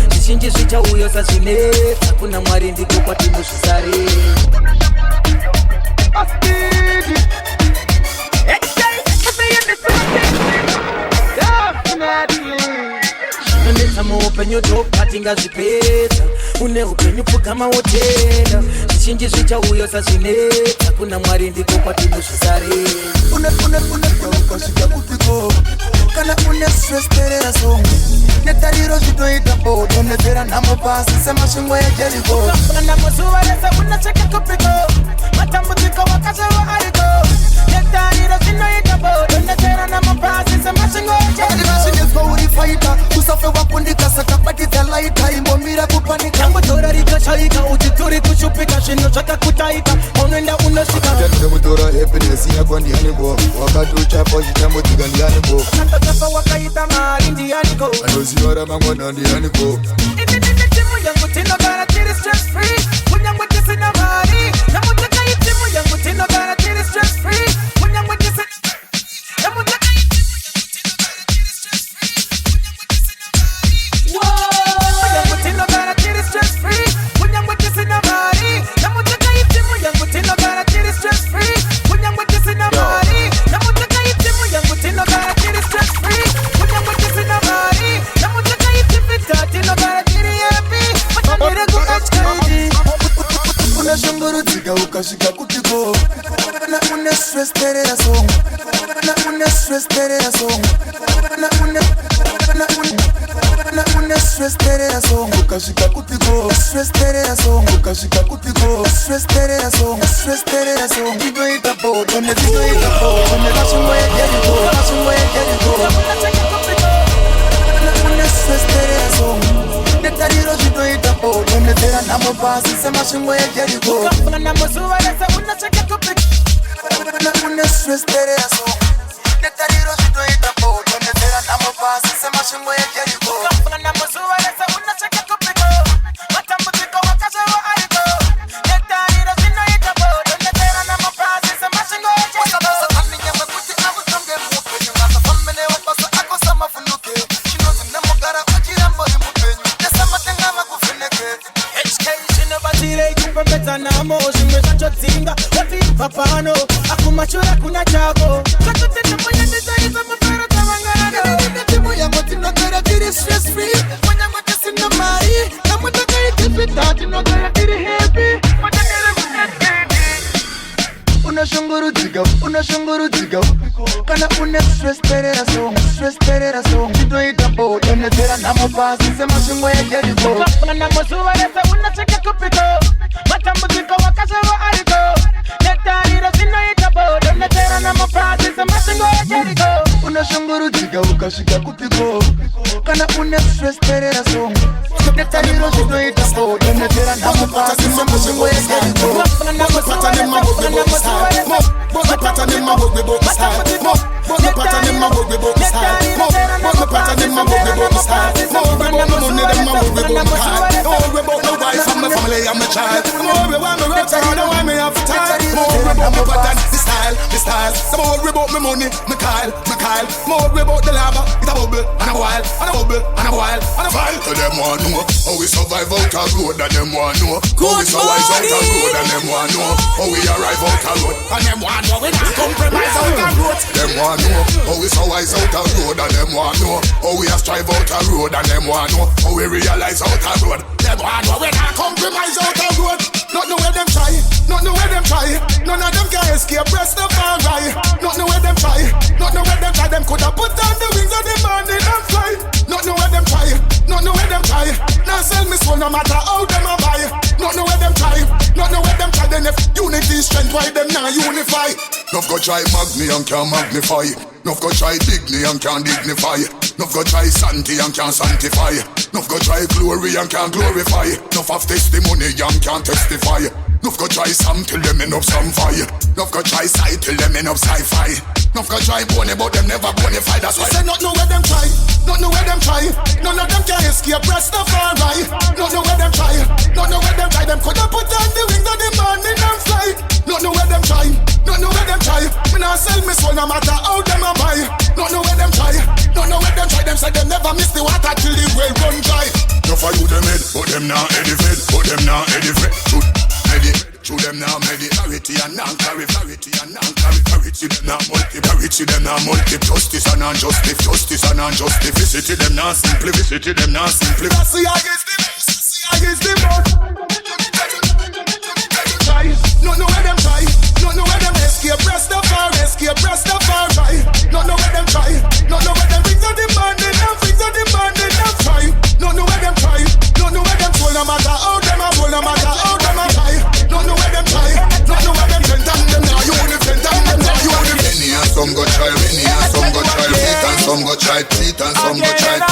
Zvizhinji zvichauya sazvinetsa kuna Mwari ndiko kwatinozvisarira. Zvinonetsa muupenyu ndopatingazvipedza. Une upenyu pfugama wotenda. Zvizhinji zvichauya sazvinetsa kuna Mwari ndiko kwatinozvisarira. Ukasvika kupiko kana une stress terera songo netariro zvitoita bodo nedzera nhamo pasi semasvingo ejeriko. Kana muzuva rese unacheka kupiko matambudziko wakazova ariko netariro zvinoita bodo nedzera nhamo pasi semasvingo ejeriko. Zvinetswa uri faita usafe wakundika saka batidza laita imbomira kupanika. Tango tora rikashaika uchitori kushupika zvinhu zvakakutaika unoenda unosvika. Kutora happiness yako ndianiko wakati uchapa uchitambudzika ndianiko. Akatotafa wakaita mari ndianiko. Anoziva ramangwana ndianiko. Timu yangu tinogara tiri stress free kunyangwe tisina mari. Namutaka timu yangu tinogara tiri stress free kunyangwe tisina mari. Namutaka timu yangu tinogara tiri stress free kunyangwe tisina mari. Namutaka timu yangu tinogara tiri stress free kunyangwe tisina mari. Namutaka timu yangu tinogara tiri stress free kunyangwe tisina mari. Namutaka tifita tinogara tiri happy matandire ku HKD. Unashungurudzika ukasvika kupiko kana une stress terera songo kana une stress terera songo kana une stress terera songo ukasvika kupiko stress terera songo ukasvika kupiko stress terera songo stress terera songo ndinoita bodo ndinoita bodo ndakashungo yejeriko ndakashungo yejeriko kana une stress terera songo netariro zvinoita bodo nedzera nhamo pasi semasvingo ejeriko. Kana muzuva rese unacheka kupiko kana une stress terera songo netariro zvinoita bodo nedzera nhamo pasi semasvingo ejeriko. Kana muzuva rese unacheka kupiko matambudziko wakazova ariko netariro zvinoita bodo nedzera nhamo pasi semasvingo ejeriko. Aminyama kuti akutonge mupenyu akafambene wabasa akosamavhunduke chinonzi nemugara uchiramba uri mupenyu nesamatenga makuvheneke. HK zvinobatsirei kupembedza nhamo zvimwe zvachotsinga watibva pano akumashure kuna chako zvakuti timunyanditaisa mufaro dzavangano. Timu yangu tinogara tiri stress free kunyangwe tisina mari namutakaitipita tinogara tiri happy matandire ku HKD. Unashungurudzika kana une stress terera songo zvinoita bodo nedzera nhamo pasi semasvingo ejeriko. Kana muzuva rese unacheka kupiko matambudziko wakazova ariko netariro zvinoita bodo nedzera nhamo pasi semasvingo ejeriko. Unashungurudzika ukasvika kupiko kana une stress terera songo netariro zvinoita bodo nedzera nhamo pasi semasvingo ejeriko. More about the lava, it's a bubble and a while, and a bubble and a while, and a file. Tell them one know how we survive out a road, and them one know how we survive out a road, and them one know how we arrive out a road, and them one know we not compromise out a road. Them one know how we survive out a road, and them one know how we strive out a road, and them one know how we realize out a road. Them one know we not compromise out a road. Not know where them try, not know where them try. None of them can escape, press the far right. Not know where them try, not know where them try. Them coulda put on the wings of the morning and fly. Not know where them try, not know where them try. Now sell me soul no matter how them a buy. try mag me and can't magnify. Nuff go try dig me and can't dignify. Nuff go try santi and can't sanctify. Nuff go try glory and can't glorify. Nuff have testimony and can't testify. Nuff go try some till them end up some fire. Nuff go try sight till them end up sci-fi. Nuff go try bony but them never bonify. That's why say not know where them try, not know where them try. None of them can escape Rastafari. Not know where them try, not know where them try. Them coulda put on the wings of the morning and fly. Not know where them try, not know where them try. Me nah sell me soul no matter how them a buy. Not know where them try, not know where them try. Them say them never miss the water till the well run dry. Nuff of you them head, but them now edifed, but them now edifed. Show them now clarity and non-clarity and non-clarity. Them now multi-clarity, them now multi-justice and unjustice, justice and unjustice. Vicity them now simplicity, them now simply. See against the most. Not know where them try, not know where them escape Rastafari. Not know where them try, not know where them things are demanding and try. Not know where them try, not know where them soul no matter how them a roll, no matter how them a try. Not know where them try, not know where them send them now you defend them now you defend. Many and some go try, many and some go try beat and some go try treat and some go try treat and some go try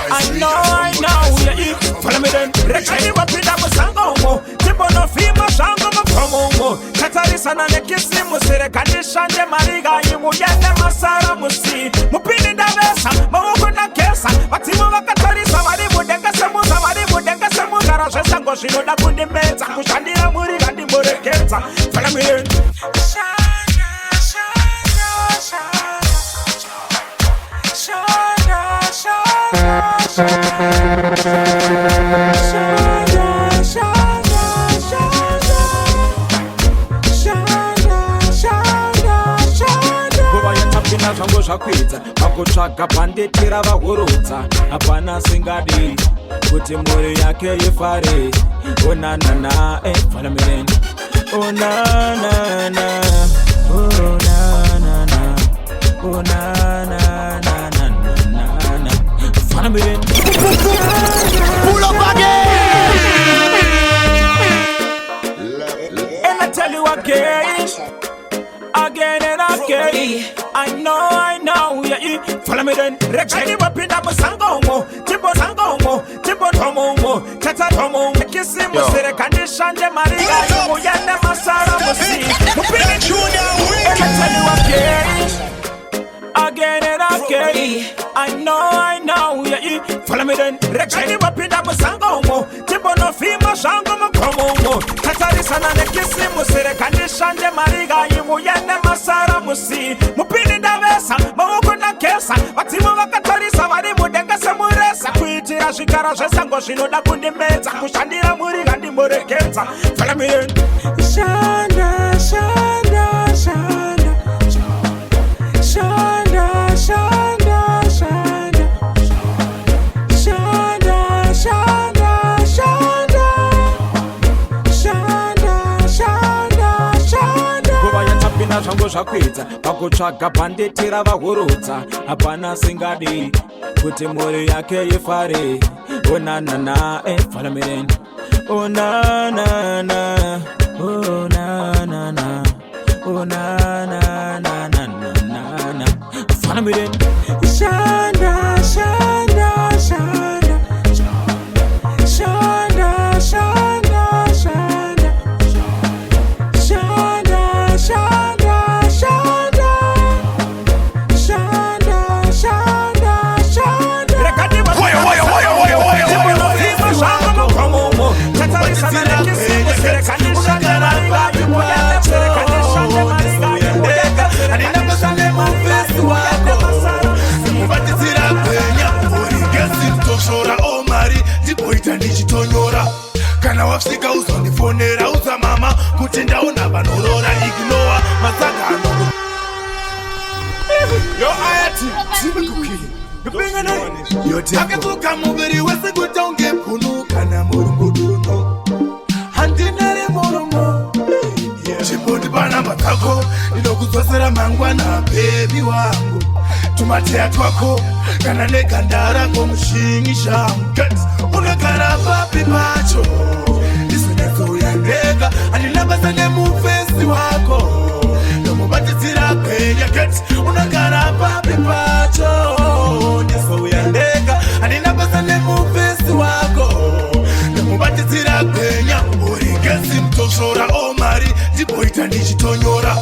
I know, yeah. Follow me then. Rekeni wapida musango. Tipo no fima shango mapromo. Katari sana nekisi musire kanishanje mariga yimu yende masara musi. Mupini davesa, mawuku na kesa. Batimu wakatari samari mudenga semu garashe sango shino da kundi meza. Kushandira muri gandi mureketa. Follow me then. Zvangu zvakuita pakutsvaga pandetera vahurudza hapana singadi kuti mhuri yake ifare onanana falamireni onanana onanana onanana falamireni pull up again and I tell you again and again. I know, yeah. Follow me then. Rekeni wapinda musango, tipo sango, tipo tomo, tata tomo. Kissing musire kanishanje mariga yimu yende masara musi. Mupini junior, and I tell you again and again. I know, yeah. Follow me then. Rekeni wapinda musango, tipo no fima shango makomo. Katari sana nekisi musire kanishanje mariga yimu yende masara musi. Mupini davesa, mawuku na kesa. Batimu wakatari samari mudenga semuresa. Kuitira shikara shesango shino da kundi meza. Kushandira muri gandi mureketa. Follow me in. Shanda, shanda, shanda. Shanda, shanda, shanda. Shanda, shanda, shanda. Shanda, shanda, shanda. Kuva yatapina zvangu zvakuita pakutsvaga pandetera vahurudza hapana singadi kuti mhuri yake ifare onanana falamireni onanana onanana onanana falamireni shanda shanda shanda shanda shanda shanda shanda shanda shanda shanda shanda shanda rekadi kana wafika uzondifonera uza mama kuti ndaona vanorora ignore masagano yo ayati zimukukili akavuka muviri wese kuti ungepunuka na murunguduno handinare murumo chibundi panamba dzako ndinokudzosera mangwana bebi wangu tumateya twako kana neganda rako mushingi shangu unogara papi pacho isinatsoyandeka andinabasa nemufesi wako Ndamubatisira kwenya keti unagara papi pacho Ndiso uyandeka Anina basa nemufesi wako Ndamubatisira kwenya Urigesi mtoshora omari Ndiboita ndichitonyora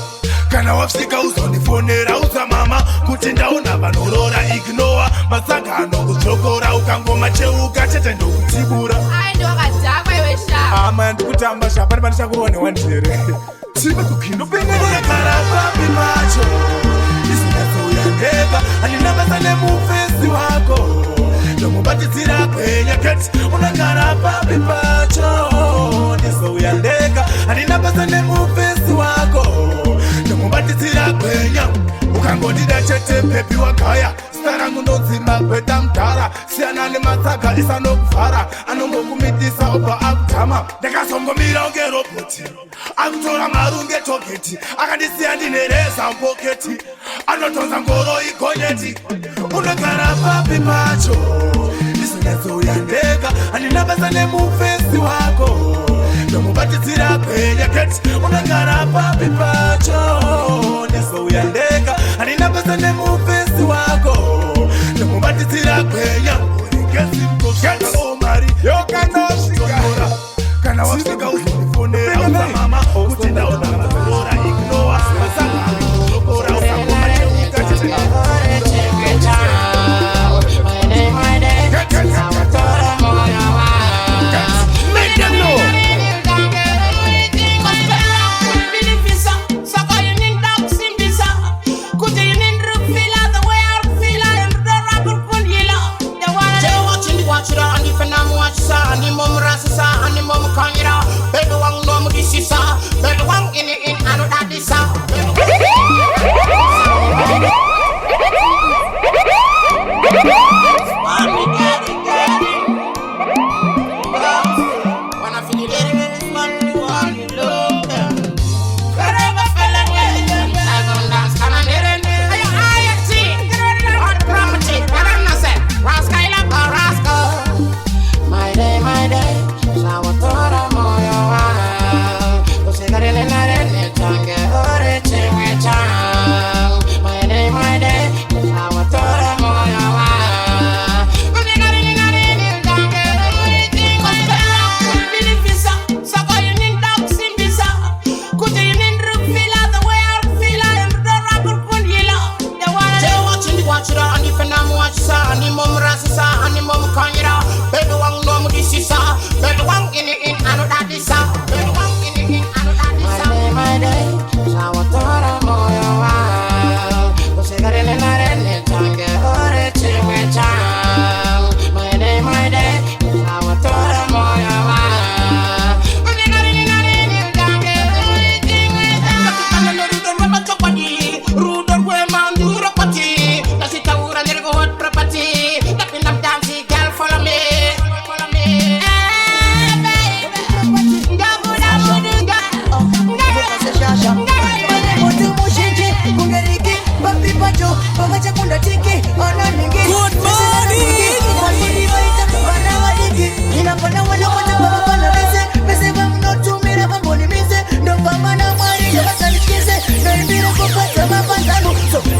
Kana wafsika uzonifonera uza mama Kuti ndaona vanorora ignore Masangano kudzokora ukangoma cheuka chete ndokutibura Ama ndikutamba shapani panishakuone wandire Chiba kukindo pengenera papi macho Isinazouya Anina basa nemufesi wako Ndamubatisira kwenya keti unagara papi pacho Ndizouya ndega Anina basa nemufesi wako Ndamubatisira kwenya ukangondida chete pepi wakaya Starangu ndodzima kweta mtara Siyana nematsaga isanokuvhara Anongokumitisa obva akutama Ndakasongomira unge roboti Akutora maru ngetoketi Akandisiya ndinereza mpoketi Anotonza ngoro igonyeti Unogara papi pacho Isinazouya ndega Anina basa nemufesi wako Ndamubatisira kwenya keti unagara papi pacho Ndizouya ndega Anina basa nemufesi wako Ndamubatisira kwenya Urigesi mtoshora omari Yokanosika Kana wafika uzonifonera uza mama Kuti ndaona vanorora ignore Masanga kuzokora usangoma cheuka chete Make them know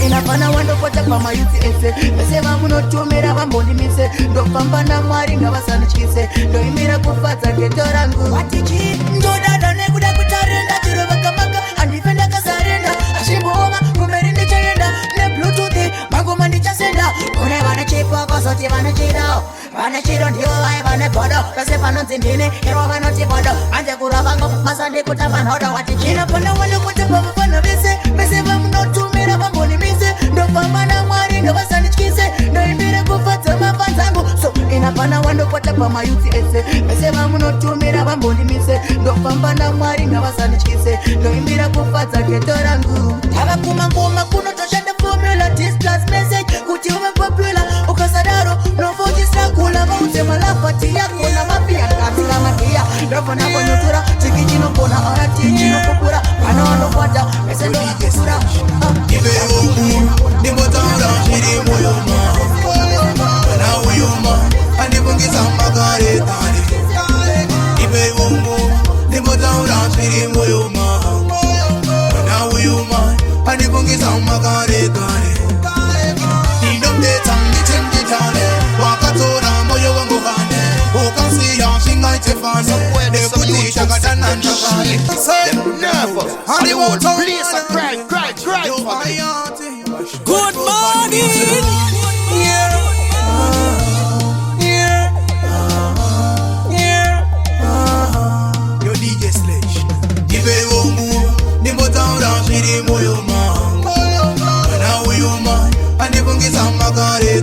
Inafana wando kwa tapa mayuti ese Mesema munotumira wamboni mise Ndo pambana mwari nga wasanichise Ndo imira kufata ketorangu Watiki ndo dada nekuda kutarenda Tiro baka maka andifenda kasarenda Ashimbohoma kumerinde chayenda Ne bluetoothi magoma ndicha senda Kune wana chipo kosoti wana chida Wana chido ndiyo wae wana bodo Pese pano zindine Hero wana chibodo Anje kuravango masandi kutaman hodo Watiki inafana wando kwa tapa wapana vise Mesema munotumira wamboni mise Ndo pambana mwari nga wasanichise Ndo imira kufata mafanzangu So inafana wando kwa tapa mayuti ese Mesema munotumira wamboni mise Ndo pambana mwari nga wasanichise Ndo imira kufata ketorangu Tava kuma ngoma kuno toshende formula This class message kuti ume popular Ukasadaro novo jisa kula Maute malafati yako na mapia Katika makia Ndopo na konyutura Chiki chino kona orati chino kukura Pano wano kwata Mese ndo kukura Ibe umu Nimotara shiri moyoma Wana uyuma Andibungisa magare tani Ibe umu Nimotara shiri moyoma Wana uyuma Them nervous. Hollywood, please, cry. Good morning. Yeah. Yo DJ Slash. Dibe wongu, nimbo taura shiri moyo mangu. Mana uyu man, anipungi samba kare.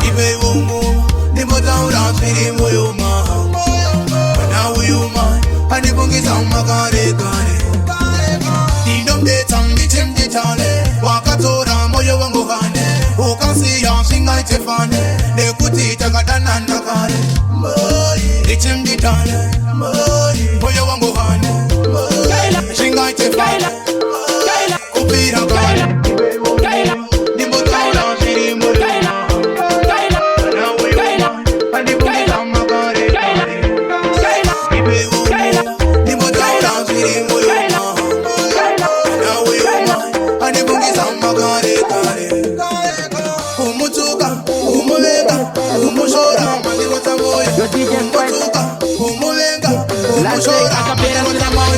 Dibe wongu, nimbo taura shiri moyo mangu. Mana uyu man, anipungi samba kare. Dindom de tangi chimji chale, wakatora moyo wangu hane. Ukansi ya shinga itefane, nekuti takadana nakare. Chimji chale, moyo wangu hane. Shinga itefane, kupira kare. Nimbo taura shiri moyo mangu. Mana uyu man, anipungi samba kare. Dibe wongu, nimbo taura shiri moyo mangu. Umutuka, umuvega, umushora, mandiwata moyo. Umutuka, umuvega, umushora, mandiwata moyo.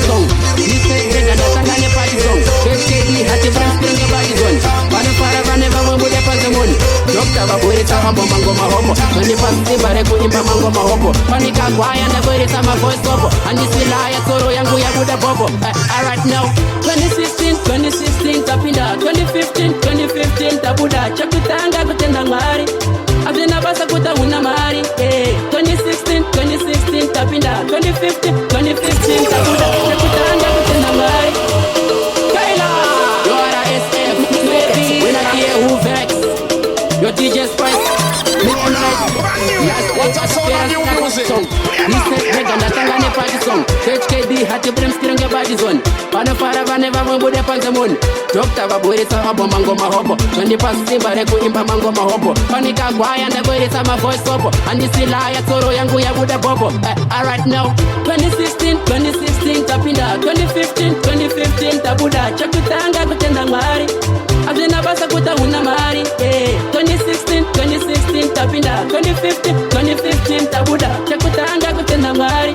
Dokta baburita hambo mango mahomo. Mani pasti bare kuimba mango mahomo. Panika kwaya na burita ma voice opo. Andi silaya soro yangu ya buda bobo. Alright now 2016 tapinda 2015 tabuda chakutanga kutenda ngari. Abina basa kuta una mari. 2016 tapinda 2015 tabuda chakutanga kutenda ngari. Kaila Yora SF baby. When I hear who vex your DJ Spice, What's a sound of new music? HKD hati brim stiringe body zone. Pana para vane vambude panzamon. Dokta vaburisa habo mango mahobo. Jondi pasi bare kuimba mango mahobo. Panika kwaya ndaburisa ma voice opo. Andi silaya soro yangu ya buda bobo. Alright now 2016 tapinda 2015 tabuda chakutanga kutenda ngari. Abina basa kuta una mari. 2016 tapinda 2015 tabuda chakutanga kutenda ngari.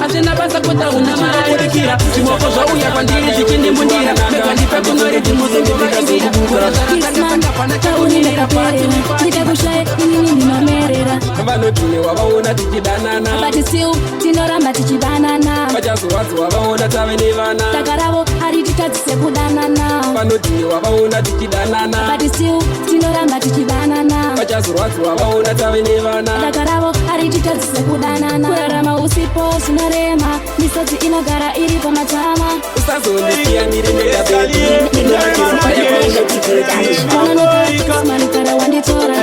Abina basa kuta una mari. Kira simoko zau ya pandiri zikindi mundira. Meka nipe kunori jimusungu vakimbira. Kisman, taunilera pere. Nitakushae nini mamerera. Vano tine wavaona tichidanana. But still, tinoramba tichibanana. Vachazo wadzo wavaona tave nevana. Takaravo harititadzise kudanana. Vano tine wavaona tichidanana. But still, tinoramba tichibanana. Vachazo wadzo wavaona tave nevana. Takaravo harititadzise kudanana. Kurarama usipo sunarema. Misodzi inogara iri pamatama. Usazondikia niri negabebi. Manikara wanditora.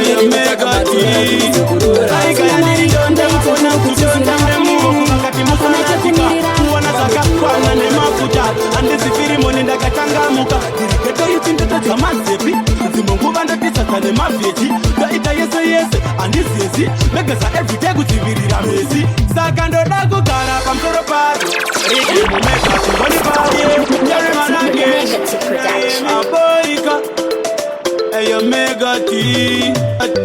andizifiri moni ndakatangamuka diriketo yitsindoto dzamazepi dzimunguva ndotisaka nemavheji ndaita yese andizezi megeza everyday kudzivirira mhezi saka ndoda kugara pamusoro paro ridimumeka chimboni paye nyaremanange maboika eyo megati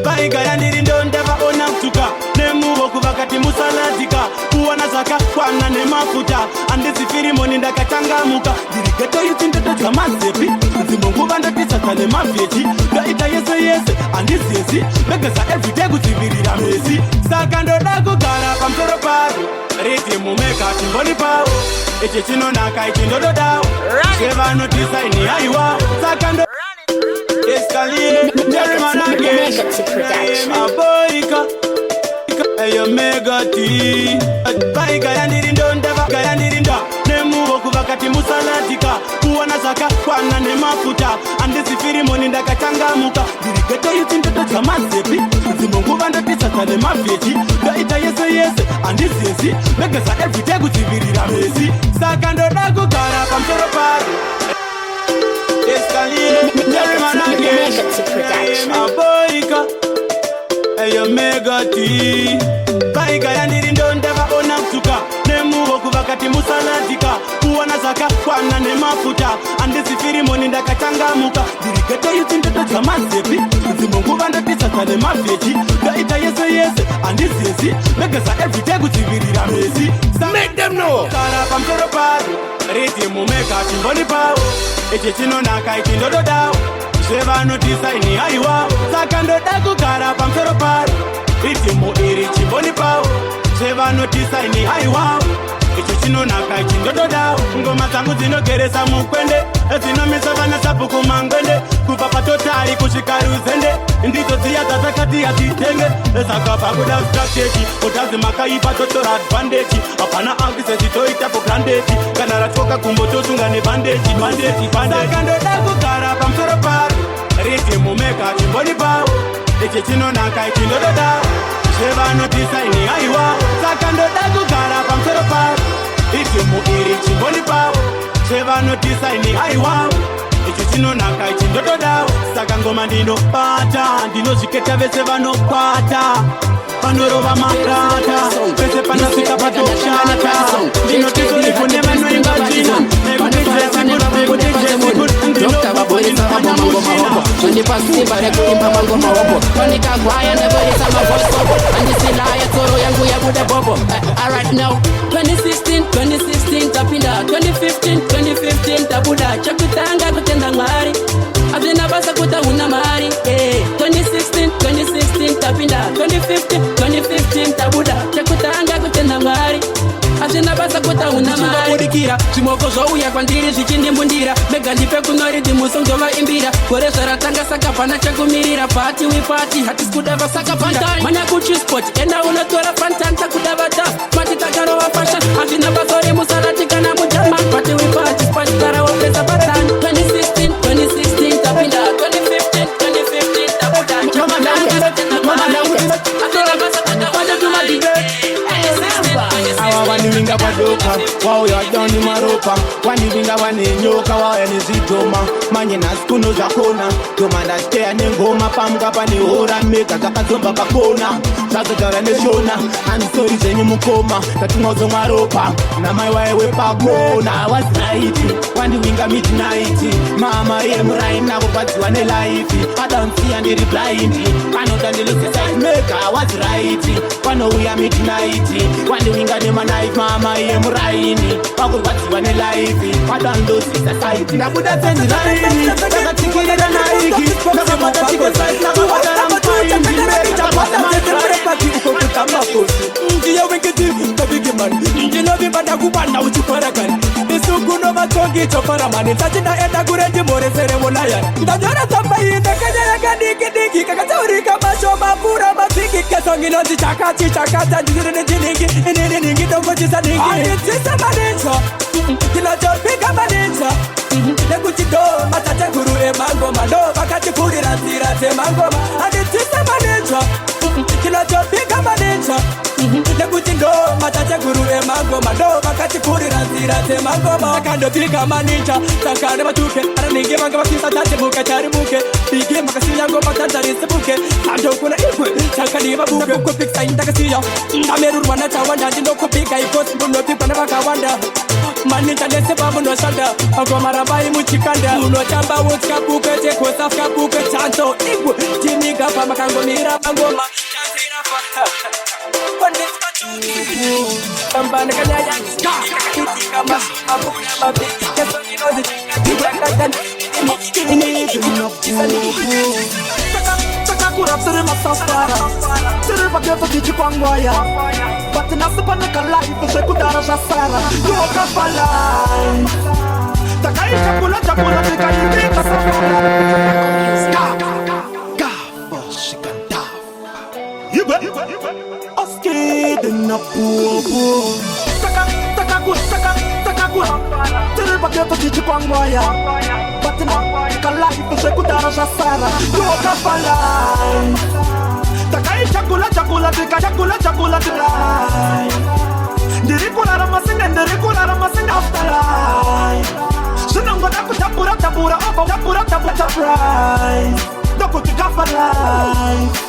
baika yandiri ndondavaona kutuka nemuvoku vakati musaladika kuwana zvakakwana nemafuta andizifiri moni ndakatangamuka ndirigeto yitsindoto dzamazepi dzimunguva ndotisaka nemavheji ndaita yese andizezi megeza everyday kudzivirira mhezi saka ndoda kugara pamusoro paro ridimumeka chimboni pavo ichi chinonaka ichi ndododawo sevanotisaini haiwa saka ndo Escaline, Jerry Manage, Aboika, Eyo Megati, Baika Yandirinda, Nemu Kuvakati Musalatika, Kuana Saka, Kwana Nemafuta, and this Firi Moninda Katangamuka, Dirigeto Yutinto Tamazepi, Zimunguanda Pizza, the Mafeti, Gaita yes, and this is it, Megasa every day with Viri Ramesi, Sakando Dagugara, Pamperopari. Escaline, Jerry Manage, Aboika, Eyo Megati, Baika Yandirindonda Ona Tuka, Nemu Kuvaka ndakati musaladika kuwana zvakakwana nemafuta andizifiri moni ndakachangamuka ndirikete iti ndoto dzamazepi dzimwe nguva ndotisasa nemavheji ndaita yese yese handizezi megeza everyday kudzivirira mezi make them know kara pamusoro paro riti mumeka chimboni pavo ichi chinonaka ichi ndododawo zvevanotisaini haiwawo saka ndoda kugara pamusoro paro ritimo iri chimboni pavo zvevanotisaini haiwawo ichi chinonaka ichi ndododawo ngoma dzangu dzinogeresa mukwende dzinomisa vana sabhuku mangwende kubva patotari kusvika ruzende ndidzo dziya dzadzakati hatitenge saka pakuda strategy utazi makaipa totora advantage hapana angisesi toita for granted kana ratyoka kumbo tosunga nebhandeji saka ndoda kugara pamusoro paro riti mumeka chimboni pavo ichi chinonaka ichi ndododawo zvevanotisaini haiwawo saka ndoda kugara pamusoro paro itimu iri chimboni pavo zvevanotisaini haiwawo ichi chinonaka ichi ndododawo saka ngoma ndinobata ndinozviketa vese vanokwata panorova makrata pese panasvika patoshata ndinotizori kune vanoimba zvina zvondipasimba rekuimba mangoma wopo vanikagwaya ndavoisa mavosopo andisilaya tsoro yangu yabuda bobo alright now 2016 tapinda 2015 tabuda chakutanga kutenda mwari azvina basa kuta una mari 2016 tapinda 2015 tabuda chakutanga kutenda mwari azvina basa kuta una mari budikira zvimoko zvouya kwandiri zvichindimbundira mega ndipe kunoridi musongovaimbira gore zvaratanga saka pana chakumirira pati wipati hatisikuda saka pantai manya kuchispot enda unotora fantanta kuda vata mati takarova fashion hazvina basa remusarati kana mujama pati wipati spachitara wapesa patani 2016 tapinda 2015 tabuda chakutanga kutenda mwari azvina basa kuta una mari wanivinga vadoka wauya dani maropa wanivinga vanenyoka wauya nezvidhoma manye nhasi kuno zvakona dhoma ndasiteya nengoma pamuka pane hora mega dzakadzomba pakona zvazotaura neshona andisori zvenyu mukoma ndatumwaudzo maropa namai waiwe pakona waziraiti wandivinga midnight mama yemurai navo kwadziwa nelaifi adansiya ndiri blindi panoda ndilosesait mega waziraiti panouya midnight wandivinga nemanai mama yemuraini pakurwadziwa nelaifi padandosisa saiti ndabuda tenziraini ndakatikirira naiki ndinovimbandakubanda uchiparakani isukuno vatsongi choparamani tachindaenda kurendi mhoreserevonayani ndanyora tsambai ndakanyayaka dikidiki kakatsaurika mashoma pura mapiki kesonginonzi chakati chakata ndisirinechiniki ininingi dokochisaningi anditsisa maninja tinachopika maninja nekuti ndo matateguru emangoma ndo vakatikurira nzira dzemangoma anditsisa maninja tinachopika maninja nekuti ndo matateguru emangoma ndo vakatikurira nzira dzemangoma akandopika maninja saka nevatuke araningi vanga vakisa tatemuke charimuke bigi makasiya ngoma tanzarisimuke andokuna ikwe chakanivabuke kupikisa indakasiya ndamerurwa nachawanda ndinokupika ikosi ndunopikwa nevakawanda maninja nese vamunoshanda pagomarambai muchikanda unotamba utskabuke tekosafkabuke chanzo ikwe tinigapa makangomira pangoma Oskidin na pupo Takakura Tiripaketa tichi kwangwaya Batina Kalaifu sekudara shasara Yoka falai Takai chakula Tika tirai Ndirikula ramasinga afterlife Sinongo daku tapura Opo tapura surprise Doku tigafa life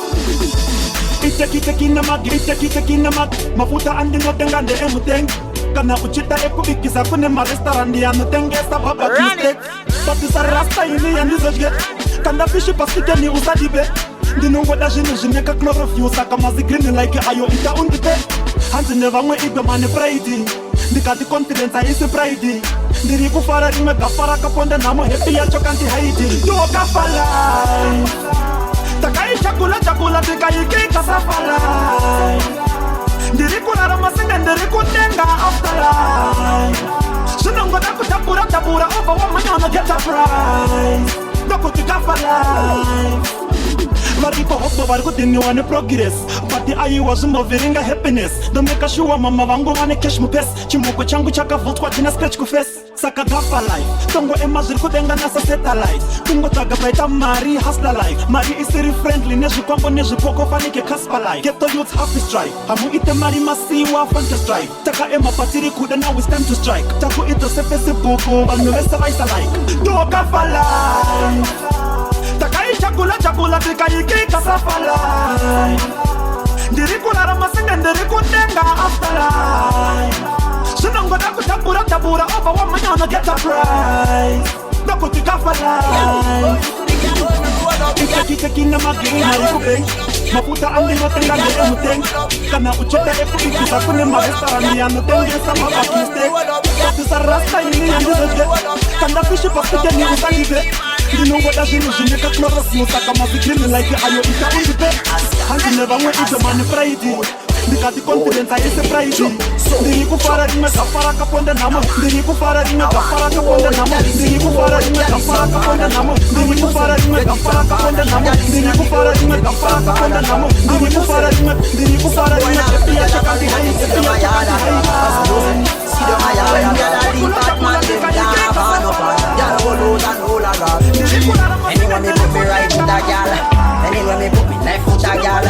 Itekina mag mafuta andi ngotengande emuteng kana uchita ekubikisa kune marestaurant yanotengesa barbecue steak batisa rasta ini yandizoje kanda fishi pasike ni usadibe ndinongoda zvinhu zvineka chlorofuel saka mazigreen like ayo ita undipe hanzi nevamwe igwe mane pride ndikati confidence haisi pride ndiri kufara rimwe gafa rakaponda nhamo happy yacho kandi haidi ndokafalai takaichakula tikaikika safalai ndiri kurarama singe ndiri kutenga afterlife zvinongoda kutabura over wamanyana get a prize ndokuti kafalai varipo hopo vari kudhiniwa neprogress but aiwa zvimovhiringa happiness ndomeka shuwa mama vangu vane cash mupes chimoko changu chakavhutwa china scratch kuface saka gafa life tongo ema zviri kudenga nasa satellite kungotsvaga paita mari hustler life mari isiri friendly nezvikwambo nezvipoko fanike casper life get the youth half strike hamuite mari masiwa fanta strike takaema patiri kuda now it's time to strike takuita sefacebook vanhu vese vaisa like ndogafa life takaichakula tikaikika safalai ndiri kurarama singe ndiri kutenga afterlife zvinongoda kutabura over wamanyana get a prize ndokuti kafalai ichekina magini marikube mafuta andinotenga ndeemutenga kana ucheta ekubikisa kune marestaurant yanotengesa mabakiste batisa rasta ini yandizoje kanda fishi pasike ni usadibe ndinongoda zvinhu zvineka chlorofuel saka mazigreen like ayo ita undipe hanzi nevamwe igwe mane pride ndikati confidence haisi pride ndiri kufara rimwe gafa rakaponda nhamo ndiri kufara rimwe gafa rakaponda nhamo ndiri kufara rimwe gafa rakaponda nhamo ndiri kufara rimwe gafa rakaponda nhamo ndiri kufara rimwe gafa rakaponda nhamo ndiri kufara rimwe happy yacho kandi haisi Anyway, me put me right with a gal. Anyway, me put me left with a gal.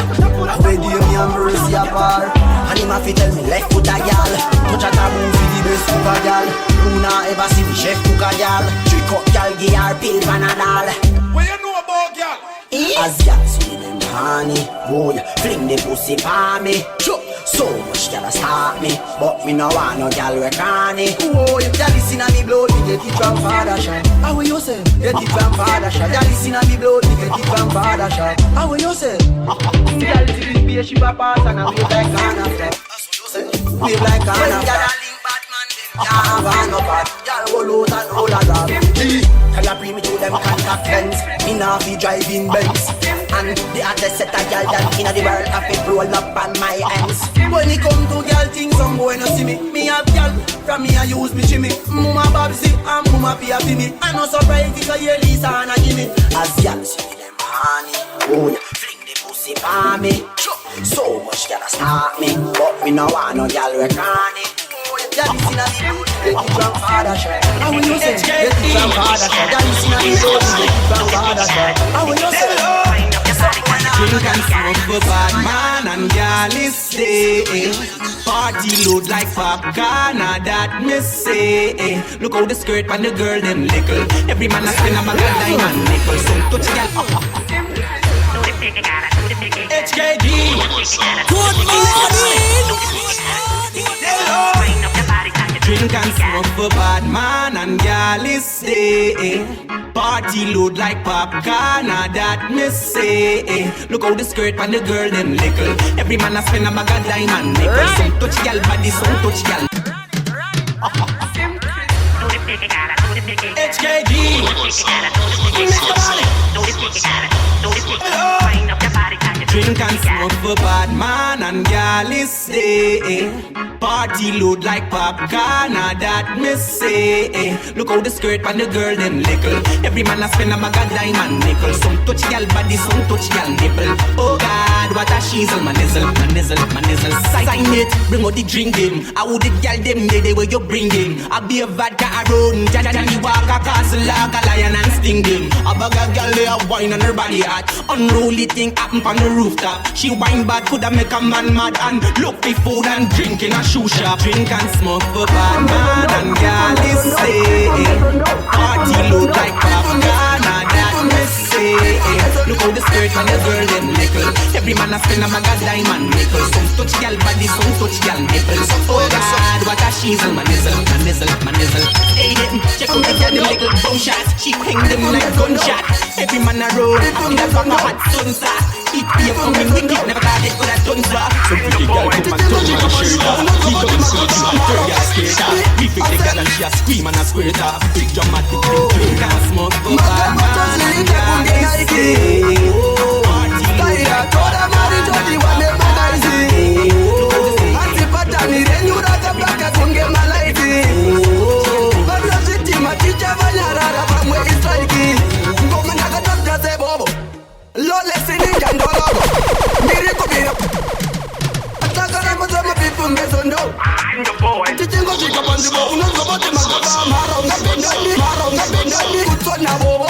Where do me and Mercy apart? And him have to tell me left with a gal. Touch a taboo for the best cook a gal. You not ever see me chef cook a gal. Trick up gal, give her pill Panadol. What you know about gal? As gal see them honey, boy, fling the pussy for me. So much gal a start me, but me no want no gal we canny. Oh, you gal listen a me blood, me get it from father shot. How will you say? Get it from father shot. Gal listen a me blood, me get it from father shot. How will you say? Gal to this beer she pass and I wave like Ghana step. That's what you say. Wave like Ghana. Gal a link bad man them. Can't have no bad. Gal roll out and roll a grab. Tell a bring me to them contact lens. Me nah be driving Benz. And the other set a girl that inna the world have it roll up on my hands. When it come to girl things, some boy no see me. Me have girl from me I use me shimmy. Mama Babsy and Mama Pia for me. I no surprise if I hear Lisa and I give me. As girl see them honey, oh yeah, fling the pussy for me. So much girl a start me, but me no want no girl we cranny. Girl is inna the road, get it from father shot. How will you say? Get it from father shot. Girl is inna the road, get it from father shot. How will you say? Drink and smoke for bad man and gal is stay. Party load like popcorn, that me say. Look how the skirt and the girl them little. Every man a spin a bag of diamond nickel. So touch a gal HKD. Good morning. Drink and smoke for bad man and gal is stay. Party load like popcorn, that me say. Look how the skirt and the girl them little. Every man a spend a bag of diamond nickel. Some touch gal body, some touch gal. HKD. Drink and smoke for bad man and gal is stay. Party load like popcorn, that me say. Look how the skirt and the girl them little. Every man a spend a bag of diamond nickel. Some touch gal body, some touch gal nipple. Oh God, what a shizzle, my nizzle, my nizzle, my nizzle. Sign it, bring out the drink him. I would the gal them day where you bring him. I be a vodka around, Johnny Walker castle like a lion and sting him. A bag of gal they a wine on her body hot. Unruly thing happen on the rooftop. She wine bad, coulda make a man mad and look for food and drink in a shoe shop. Drink and smoke for bad man and gal is say. Party load like popcorn, that me say. Look how the skirt and the girl them lick. little. Every man a spend a bag of diamond nickel. Some touch gal body, some touch gal nipple. Oh God, what a shizzle, my nizzle, my nizzle, my nizzle. Hey them, check out the little bum shot. She hang them like gunshot. Every man a roll, in a fucking hot sunsa. It be a fucking wicked, never thought it could have done so. Some pretty girl come and touch my shirt off. He come so deep and turn your skirt off. We pick the girl and she a scream and a squirt off. Big dramatic thing, can't smoke for bad man and Nike. Taira toda mari jodi wane manaizi. Antipata ni renyu raga baka kunge malaiti. Badra city maticha vanyarara pamwe istraiki. Ngome naga doctor se bobo. Lole sini jandologo. Miri kubira. Atakara mazama pipu mbezondo. Tichingo chika panzibo unongo bote magaba. Maronga bendani kutona bobo.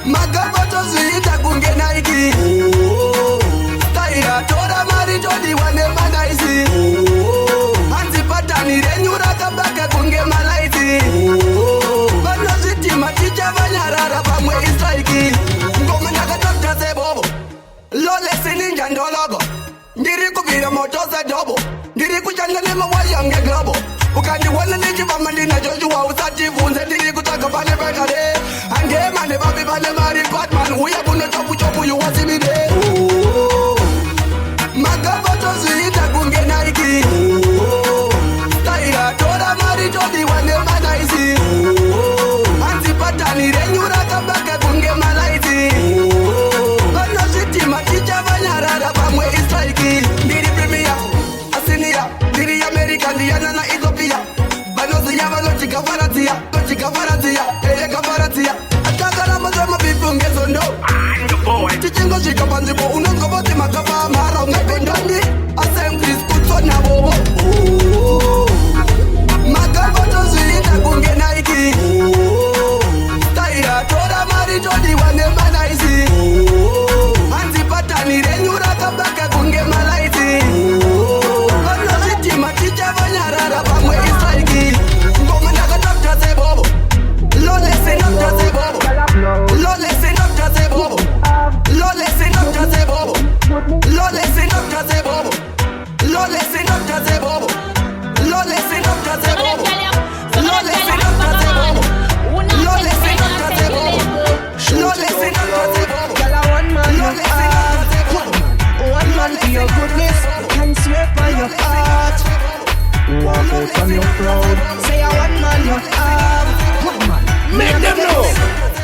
Magabato ziita kunge Nike. Taira toda mari jodi wane manaizi. Antipata ni renyu raka baka kunge malaiti. Badra city maticha vanyarara pamwe istraiki. Ngome naga doctor se bobo. Lole sininja ndologo. Ndiri kubira moto za dobo. Ndiri kuchanga nema wayange globo. Ukandi wana niji mamandina Joshua usati vunze. Ndiri kutaka pale pekade. Ange mane babi mane mari Batman. Uya buno chopu you wasi mi de. Magabato ziita kunge Nike. Taira toda mari jodi wane manaizi. Antipata ni renyu raka baka kunge malaiti. Bana city maticha vanyarara pamwe istraiki. Ndiri premier, asinia. Ndiri America, Diana na Ethiopia. Banoziya banochika varatia. Tochika varatia, eleka varatia. Atakara mazama bifunge zondo. Tichingo chika panzibo unongo bote makaba. Maronga bendani, asem Chris kutona bobo. Magabato ziita kunge Nike. Taira toda mari jodi wane manaizi. Antipata ni renyu raka baka kunge malaiti. Bana city maticha vanyarara pamwe istraiki. Ngome naga doctor se bobo. Lole se doctor se bobo. Lole se doctor se bobo. Lole se doctor se bobo. Lole se doctor se bobo. Lole se doctor se bobo. Lole se doctor se bobo. Lole se doctor se bobo. Lole se doctor se bobo. Lole se doctor se bobo. Girl, I want man you are. One man to your goodness, can swear by your heart. Walk out from your crowd. Say I want man you are. One man, make them know.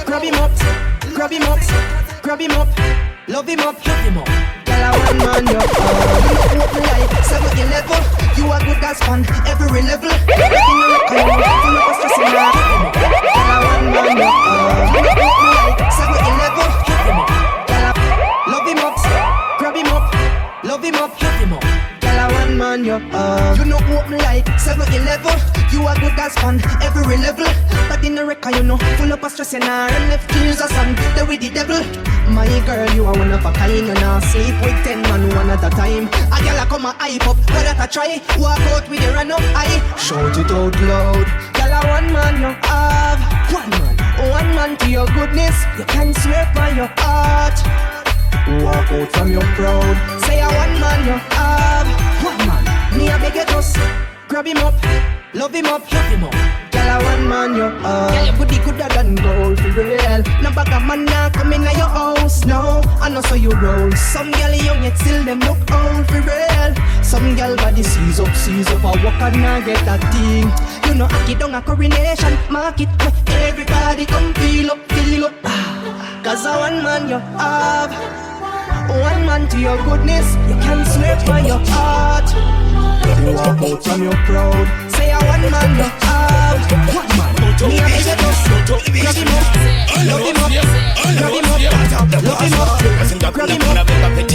Grab him up, grab him up, grab him up, love him up, love him up. Girl, I want man you are. You know what me like, 7-11. You are good as fun, every level. Everything you look on, you know what's stressing now. Girl, I want man you are. You know what me like, 7-11. Love him up, grab him up, love him up, love him up. Girl, I want man you are. You know what me like, 7-11. You are good as fun, every level. But in the record, you know, full up of stress and and left tears of sun. They with the devil. My girl, you are one of a kind. You know, sleep with 10 man one at a time. A girl I come a hype up, but that I try. Walk out with your run up eye. Shout it out loud. Girl, I want man you have. One man to your goodness. You can swear by your heart. Walk out from your crowd. Say I want man you have. One man, me a beg you just grab him up, love him up, love him up. Girl, I want man you have. Girl, your booty gooder than gold for real. No bag of man now come in your house. No, I know so you roll. Some girl young yet still them look old for real. Some girl body seize up, I walk and I get that thing. You know I get down a coronation market. Everybody come feel up, cause I want man you have. One man to your goodness, you can swear by your heart. You walk out from your crowd. Say I want man you have. One man, me a beg you just grab him up, love him up, grab him up, love him up, grab him up,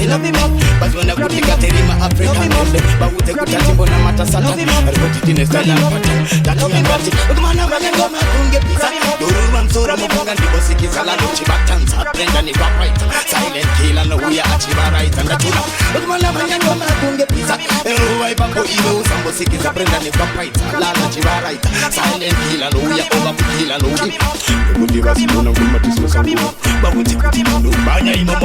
love him up. But when I go to get him, I pray for him. But with the good time, when I'm at a salon, I put it in a style of that love him up. But man, I'm gonna go and get pizza. You run so I'm gonna be bossy, kiss a lot of chibatans. Brenda ni right, silent kill and we are achieve right and the tuna. But man, I'm gonna go and get pizza. And who I go evil, some bossy kiss a Brenda ni right, la achieve right, silent kill and we are over kill and we. Would you rather know no good but this was a but would you grab him up? Banya him up,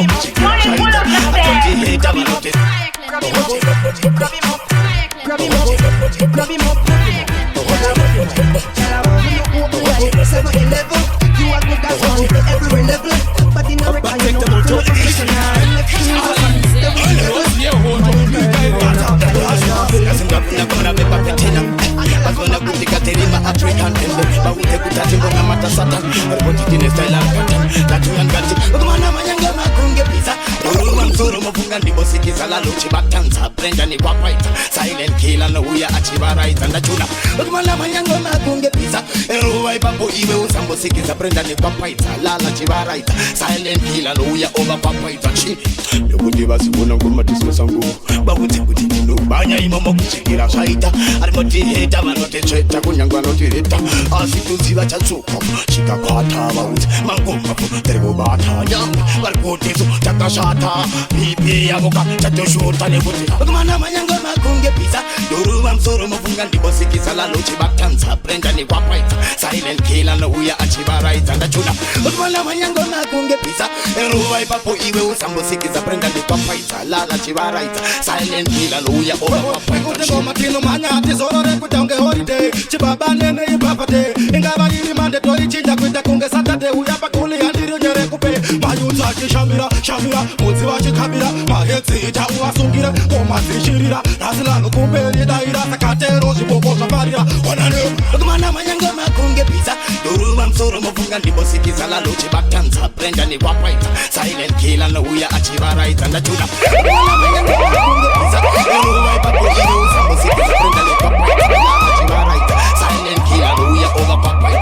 ndi bosikiza la luchi batanza Brenda ni kwa right silent killer no uya achiva right and achuna Kumala mayango makunge pizza Eruwa ipapo iwe usambo sikiza Brenda ni kwa right lala chiva right silent killer no uya over kwa right chi Yokuti basi kuna ngoma tisme sangu Babuti kuti nino banya imamo kuchikira shaita Arimoti heta manote cheta kunyangwa noti heta Asitu ziva chachuko Chika kwa tava uti Mangoma fu terego bata Nyambi Barkuti su chaka shata Pipi ya boka chato shota nebuti Kumana mayango makunge pizza Yoruba msoro mfunga ndipo sikiza la luchi batanza Brenda ni kwa right silent killer no uya achiva right and achuna Kumana mayango makunge pizza Eruwa ipapo iwe usambo sikiza Brenda ni kwa right lala chiva right silent killer no uya over kwa right Kutego matino manyati zoro re kutange holiday Chibaba nene ipapate Ingaba ili mande tori chinja kuita kunge Saturday uya pakuli andiri nyere kupe Mayuta kishamira shamira Mutsi wa chikabira Mahetsi ita uwasungira Komasi shirira Rasila nukumbeli daira Sakatero shiboko shabarira Wanane Kumana mayango makunge pizza Yoruba msoro mfunga ndipo sikiza la luchi batanza Brenda ni kwa right silent killer no uya achiva right and achuna Kumana mayango makunge pizza Yoruba ipapo iwe usambo sikiza Brenda ni kwa right achiva right silent killer no uya over kwa right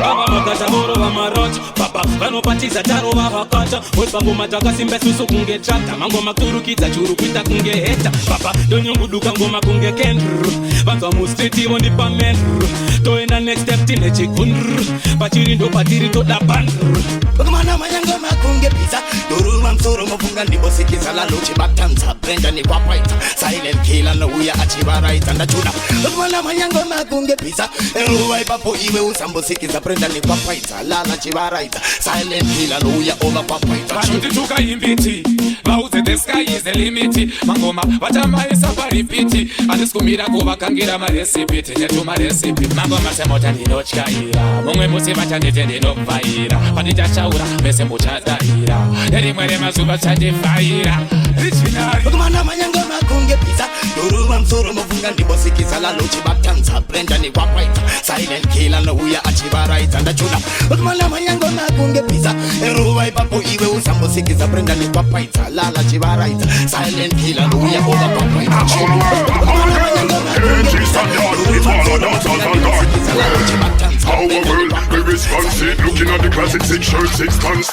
Baba makata moro wa marot Papa vanopatiza taro wa hakata Wespango mataka simbe susu kunge trata Mango makturu kita churu kuita kunge heta Papa donyongu duka ngoma kunge kendru Vantua musteti woni pa menru Toena next step tine chikundru Pachiri ndo patiri to da bandru Kumana mayango makunge pizza Yoruba msoro mfunga ndipo sikiza la luchi batanza Brenda ni kwa right silent killer no uya achiva right and achuna Kumana mayango makunge pizza Eruwa ipapo iwe usambo sikiza Brenda ni kwa right lala chiva right silent killer no uya over kwa right Vanuti tuka imbiti Vauze the sky is the limit Mangoma vatama isapa repeat Adiskumira kuva kangira marecipe Netu marecipe Mangoma semota ninochkaira Mungwe musi vachandete ndinobvaira Padita chaura mese muchadaira Eri mwere mazuba chandifaira Richinari Kumana mayango makunge pizza Yoruba msoro mfunga ndipo sikiza la luchi batanza Brenda ni kwa right silent killer no uya achiva right and achuna Kumana mayango makunge pizza Eruwa ipapo iwe usambo sikiza Brenda ni kwa right lala chiva right silent killer no uya over kwa right Kumana mayango makunge pizza Our world, we responsive. Looking at the classic 6 shirts, 6 tons.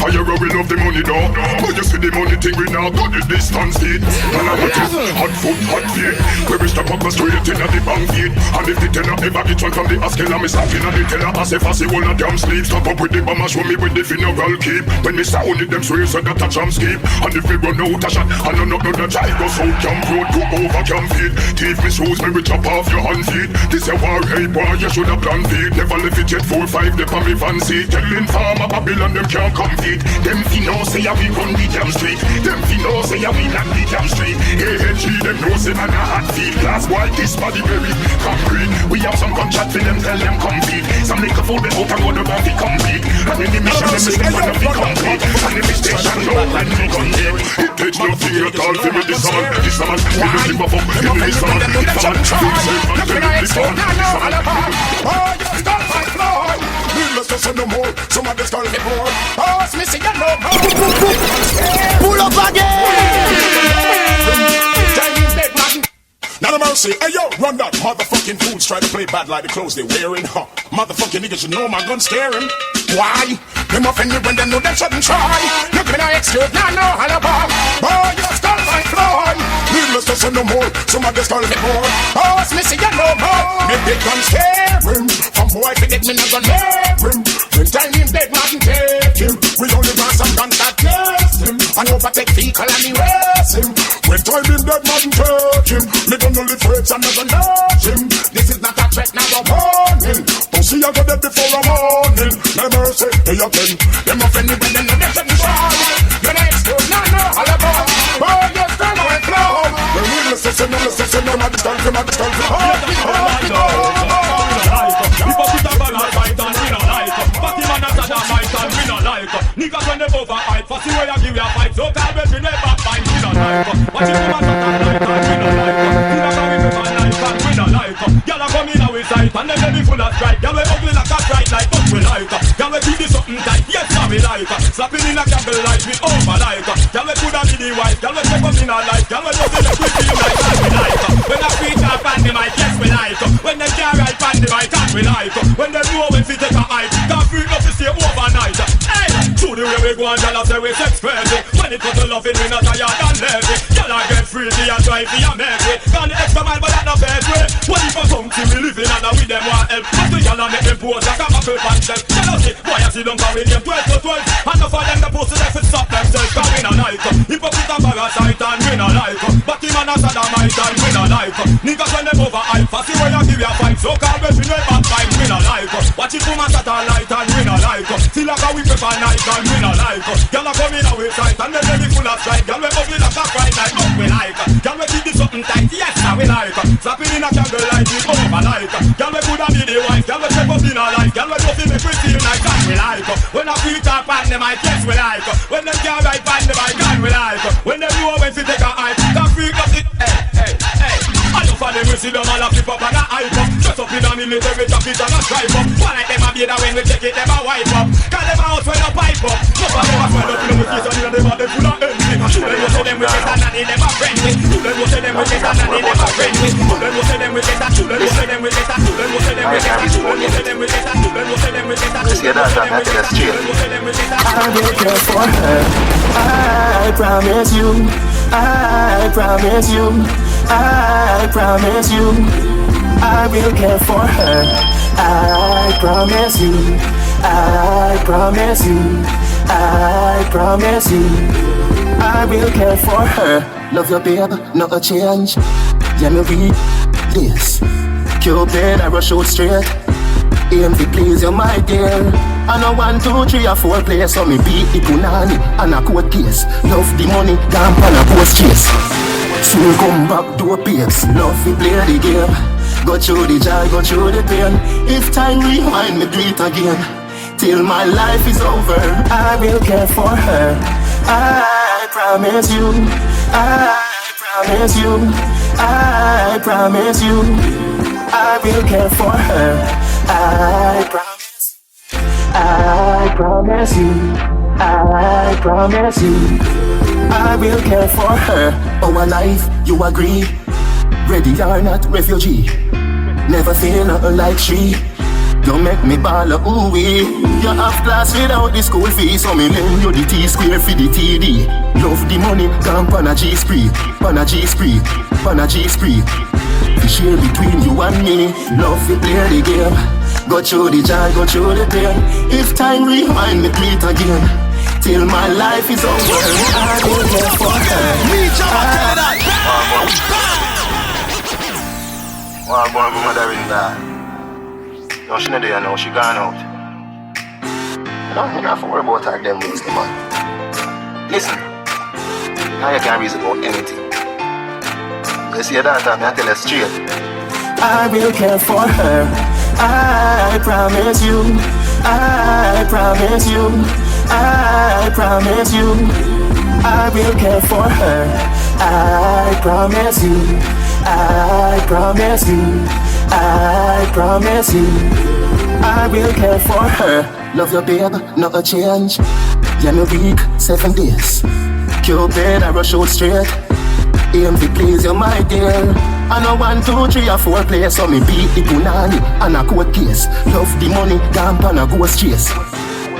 Fire we love the money though. But you see the money thing we now got the distance feet. And I got hot foot, hot feet. We wish to pop a straight in at the bank feet. And if the teller ever get one from the askel, I'm stopping at the teller as if I see one of them sleep. Stop up with the bomber, show me with the funeral keep. When me start only them swear so that a jump skip. And if we run out a shot, and none of the child goes out camp road to over camp feet. Thief me shoes, me we chop off your hand feet. This a war, hey boy, you should have planned feet. Never left it jet 4-5, they on me fan seat. Telling farmer Babylon them can't come feet. Them fi know say we run the damn street. Them fi know say we land the damn street. AHG them know say man a hot feet. Glass white this body very concrete. We have some gunshot for them, tell them come feet. Some liquor for the out and go the bomb fi complete. And in the mission them say man a fi complete. And the station low and the gun dead. It takes nothing at all for me this man. This man we don't give a fuck. In this man, this man, this man. Needless to say no more. Some of this call me more. Oh, Smissy, you know more. Pull up again. Not a mercy, hey yo, run that motherfucking fools try to play bad like the clothes they wearing, huh? Motherfucking niggas, you know my gun scaring. Why? Them offend you when they know they shouldn't try. Look at me, I excuse, now no alibi. Oh, your skull fight fly. Needless to say no more, some of this call me more. Oh, Smissy, you know more. Make big gun scaring. From boy to get me, not gonna let him. When time in bed, not take him. We only want some guns that test him. And overtake vehicle and erase him. When time in bed, not take him. Me don't only threats and never nudge him. This is not a threat, now a warning. Don't see I got dead before a morning. No mercy, hey again. Them offend me when they know they shouldn't try. You're the excuse, no, all about. Oh, you're still going flow. When we listen, no, I just can't feel, If I put a ball like fight and we don't like up. Party man a sad and fight and we don't like up. Niggas when they over hype, fussy way I give you a fight. So tell me we never find we don't like up. Watch it come and talk and like and we don't like up. Niggas come with me man like and we don't like up. Y'all a come in our sight and them be full of strike. Y'all we ugly like a bright light but we like up. Y'all we keep this something tight, yes now we like up. Slapping in a candle light we over like up. Y'all we put coulda be the wife. Girl, when take up in her life. Girl, when you feel like we feel like that we like. When I preach up on the mic, yes we like. When they can't write on the mic, that we like. When they know when we take a hike, can't free up to stay overnight. Hey, through the way we go and y'all say we sex crazy. When it comes to loving, we not tired and lazy. Y'all I get free, and drive the American. Call the extra mile, but that's not bad way. What if I come to me living and with them want help? But to y'all make them pose like a muffle pancel. Tell us it, boy I see them carry them 12 to 12. And enough of them the post to them fit stop themselves. Cause we not like hypocrite and parasite and we not like but him and a sodomite and we not like niggas when them over hype. Fussy when you give your fight. So call me we back fight, we not like watch it come and satellite and we not like still like a we prefer night and we not like y'all are coming away sight and then they full of strike. Y'all we ugly like a fright night, but we like y'all we keep this something tight, yes now we like slapping in a candle light, we over like y'all we coulda be the wife, y'all we step up in a life, y'all we just make we feel nice and we like when I preach up on the mic, yes we like when them can't write on the mic and we like when them know when to take a hype, can't freak up it, hey I know for them we see them all a flip up and a hype up dress up in a military jacket and a stripe up one like them a beard and when we check it them a wipe up cause them a house when a pipe up no for them a swell up in the face and them a them full of envy you them go say them we get a nanny them a friendly you them go say them we get a nanny them a friendly you them go say them we get a you them go say them we get a you them go say them we get a you them go say them we get a you them go say them we get a see that I tell you straight I will care for her I promise you I promise you I promise you I will care for her I promise you I promise you I promise you I will care for her love your babe, not a change yeah me read this Cupid I rush out straight aim to please you my dear I know 1, 2, 3 or 4 players so me beat the punani and a court case love the money gone pan a post chase soon come back to a pace love we play the game go through the joy go through the pain if time rewind me do it again till my life is over I will care for her I promise you I promise you I promise you I will care for her I promise I promise you I promise you I will care for her our life you agree ready or not refugee never feel nothing like she don't make me ball a ooh-wee you have class without the school fee so me lend you the T-square for the TD love the money come pan a G-spree pan a G-spree pan a G-spree the share between you and me love we play the game go through the joy go through the pain if time rewind me do it again till my life is over I will care for her well, my mother in that no, she not there now, she gone out no, you don't have to worry about her them ways, man listen now you can't reason about anything you see that I tell you straight I will care for her I promise you I promise you I promise you I will care for her I promise you I promise you I promise you I will care for her love your babe, not a change yeah me week, 7 days Cupid I rush out straight aim to please you my dear I know 1, 2, 3 or 4 players so me beat the punani and a court case love the money gone pan a ghost chase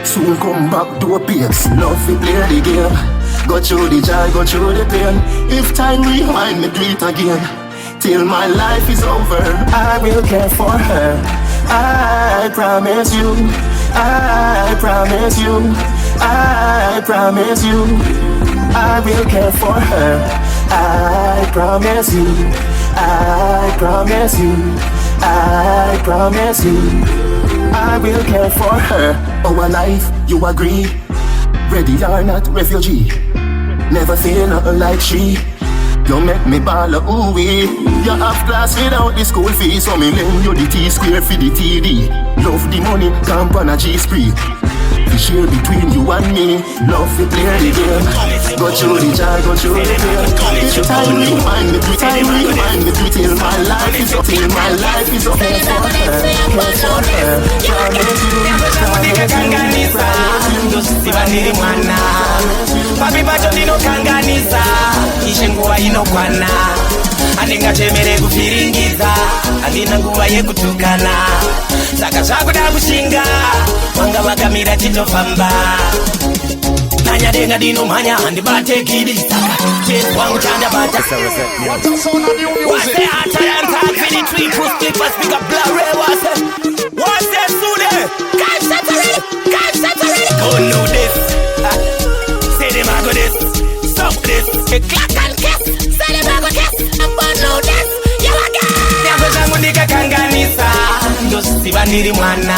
soon come back to a pace love we play the game go through the joy go through the pain if time rewind me do it again till my life is over I will care for her I promise you I promise you I promise you I will care for her I promise you I promise you I promise you I will care for her our life you agree ready or not refugee never feel nothing like she you make me ball a ooh-wee you have class without the school fee so me lend you the T-square for the TD love the money come pan a G-spree to share between you and me. Love to play the game. Go through the jar, go through the pain. Time remind me, time remind me till my life is up, till my life is up. Care for her, care for her. Kanganisa, ndosibandiri mwana. Papi pacho ndinokanganisa, ishe nguva inokwana. Andingachemere kufiringiza, andina nguva yekutukana. Saka zvakuda kushinga, wanga vakamira titofamba. Nanyadenga dinomhanya handibate gidi saka Chase wangu chanda bata What's the answer and talk for the tree push stick for speak up blurry What's the sude? Can't settle it Go know this Say them I go this Stop this Clack and kiss Say them I go kiss I'm born know this You again Nyako zangu nika kanganisa Ndosibandiri mwana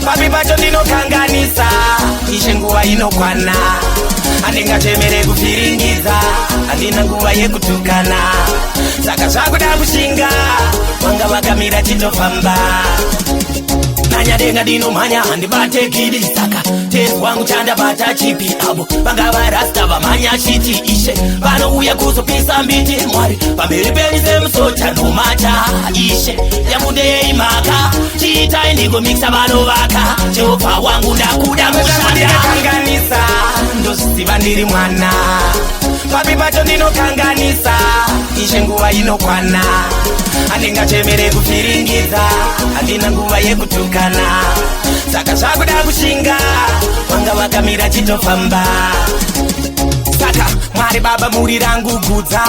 Papi pacho ndinokanganisa Ishe nguva inokwana Andingachemere kufiringiza Andina nguva yekutukana Saka zvakuda kushinga Wanga vakamira titofamba Nanyadenga dinomhanya handibate gidi saka Chase wangu chanda bata chipi abo Vanga varasta vamanya shiti ishe Vanouya kuzopisa mbiti mwari Pamberi peri semusocha nomata ishe Yamunde yeimaka Chita indigo mixa vanovaka Jehova wangu ndakuda mushanda Kanganisa ndosibandiri mwana Papi pacho ndinokanganisa Ishe nguva inokwana Andingachemere kufiringiza Andina nguva yekutukana Saka zvakuda kushinga Wanga vakamira titofamba Saka mwari baba muri rangu gudza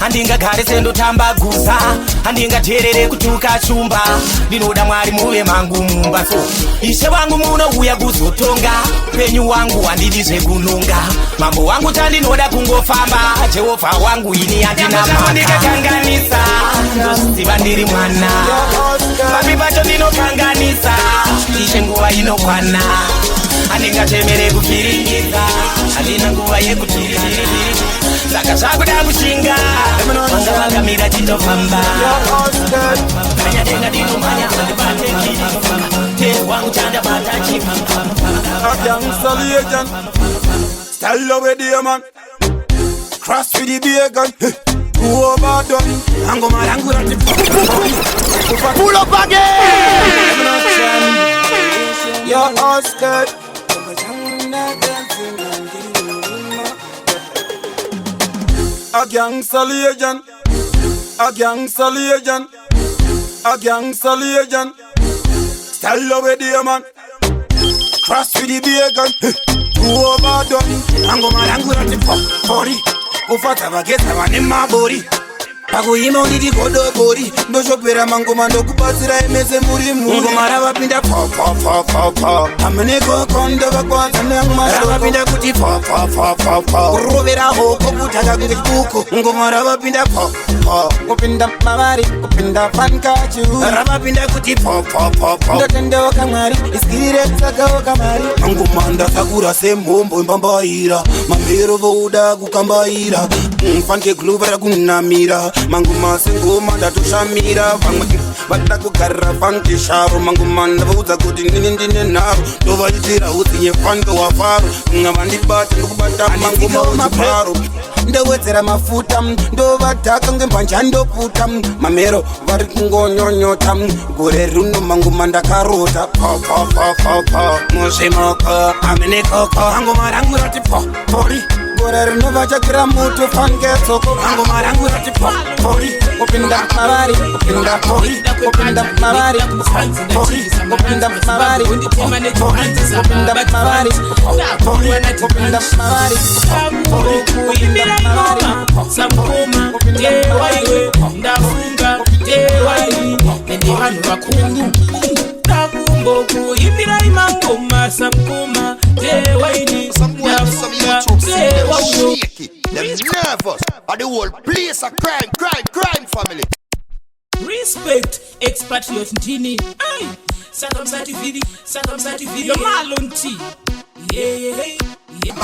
Handingagare sendo tamba guza Handingaterere kutuka chumba Ndinoda mwari muve mangu mumba So ishe wangu munouya kuzotonga Penyu wangu handidi zvekununga Mambo wangu tandinoda kungofamba Jehova wangu ini handina maka Ndikakanganisa ndosibandiri mwana Papi pacho ndinokanganisa Ishe nguva inokwana Andingachemere kufiringiza Andina nguva yekutukana Saka zvakuda kushinga Wanga vakamira titofamba Nanyadenga dinomhanya handibate gidi Chase wangu chanda bata chipi Gangsta legend Style over there man Cross with the bacon Too overdone Ango marangu rati Pull up again You're all scared A gangsta legend A gangsta legend A gangsta legend Style over there man Cross with the bacon Too overdone Ango marangu rati Pori Ufata vageta vane mabori Pakuima unditi godobori Ndoshopera mangoma ndokubatsira emese muri muri Ngoma ravapinda po Amene kokondo vakwanza nangmasho Ravapinda kuti po Kurovera hoko kutaka kunge chibuko Ngoma ravapinda po Kupinda mavari, kupinda pankachu Ravapinda kuti po Ndotendo kamari, iskire kusaka kamari Mangoma ndakakura semhombo mbambaira Mamero voda kukambaira Mfanke gluvera kunamira Manguma sengoma ndatushamira Vamwe vada kugara pankisharo Manguma ndavaudza kuti ndine naro Ndovachitira utsinye fando wafaro Ngavandibata ndokubata manguma uchiparo Ndowedzera mafuta ndovadhaka ngembanja ndoputa Mamero vari kungonyonyota Gore runo manguma ndakarota Muzvimoko amene koko Angoma rangu rati pori Gore rinova chakira mutu fangesoko Angoma rangu rati pori Kupinda mavari, kupinda pori Kupinda mavari, pori Kupinda mavari, pori Kupinda mavari, pori Kupinda mavari, Kuimbira ngoma, samkoma, jewaiwe, ndafunga, jewaiwe, nende hanu wakungu Takumbo kuimbira imangoma, samkoma, jewaiwe, ndafunga, jewaiwe Them nervous, and the whole place a crime family Respect, expatriate ntini Ay, sakamsati vidi, yo malonti Yeah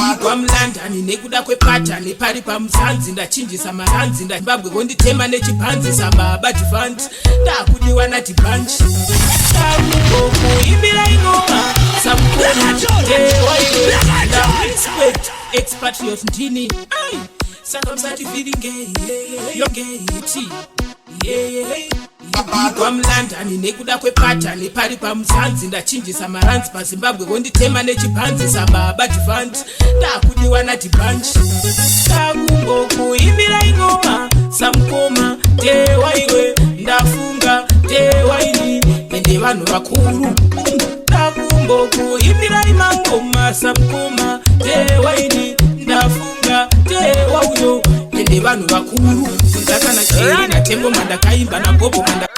ndakapigwa mulandani nekuda kwepatani pari pamusanzi ndachinjisa maranzi ndazimbabwe konditema nechipanzi sababa divant ndakudiwa nadhibanji ndakuimbirai ngoma samkonandawaiwendarespect expatriot ndini saka musati ndapigwa mulandani nekuda kwepatani pari pamusanzi ndachinjisa maranzi pazimbabwe konditema nechipanzi sababa divant ndakudiwa nadhibanji ndakungokuimbirai ngoma samukoma tewaiwe ndafunga tewaini ende vanhu vakuru ndakumbokuimbirai mangoma samukoma tewaini ndafunga tewauyo ende vanhu vakuru ndakana cheri natembo mandakaimba nabobo manda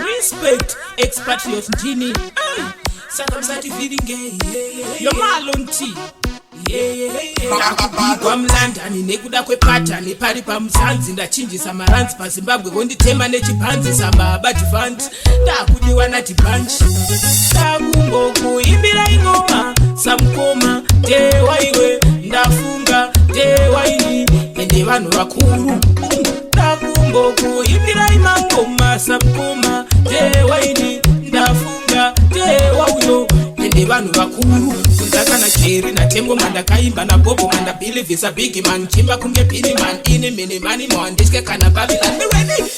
respect expatriot ndini saka musati viringei yomalonti ndakapigwa mulandani nekuda kwepatani pari pamusanzi ndachinjisa maranzi pazimbabwe konditema nechipanzi sababa divant ndakudiwa nadhibanji ndakungokuimbirai ngoma samukoma tewaiwe ndafunga tewaini ende vanhu vakuru ndakungokuimbirai mangoma samukoma tewaini ndafunga tewauyo ende vanhu vakuru ndakana cheri natembo mandakaimba nabobo mandabilivisa big man chimba kunge pini man ini mini mani moandisike kana babylon miweni